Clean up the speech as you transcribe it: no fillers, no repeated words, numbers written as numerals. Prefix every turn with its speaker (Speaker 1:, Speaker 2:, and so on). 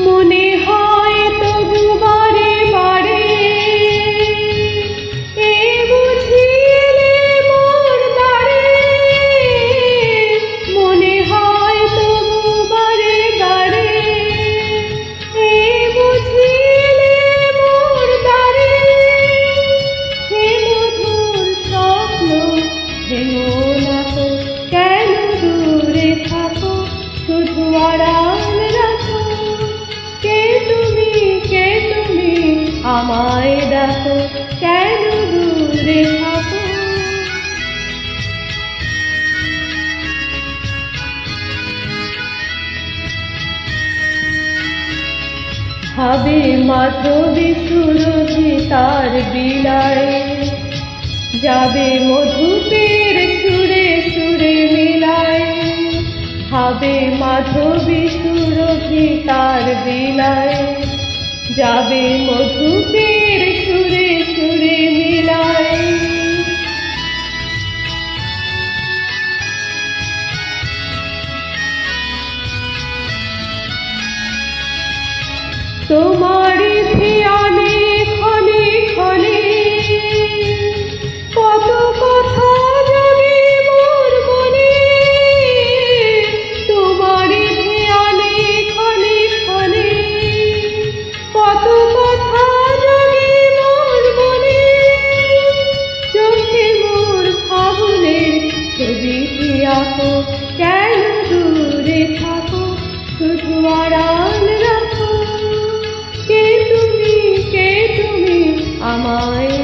Speaker 1: মনে হয় তবু বারে বারে এ বুঝিলে মোর দ্বারে, মনে হয় তবু বারে বারে এ বুঝিলে মোর দ্বারে, সে মধুর স্বপ্ন ভেঙো না তো, কেন দূরে থাকো, শুধু আড়াল রাখো। কে তুমি আমায় দেখো, কেন দূরে থাকো। ভাবে মাধবী সুরভি তার বিলায়, যাবে মধুপের সুরে সুরে মিলায়। ভাবে মাধবী সুরভি তার বিলায়, যাবে মধুপের সুরে সুরে মিলায়। তোমারি ধ্যানে ক্ষণে ক্ষণে কত কথা জাগে মোর মনে, তোমারি ধ্যানে ক্ষণে ক্ষণে কত কথা জাগে মোর মনে। চোখে মোর ফাগুনের ছবি আঁকো, কেন দূরে থাকো, শুধু আড়াল রাখো। কে তুমি আমায়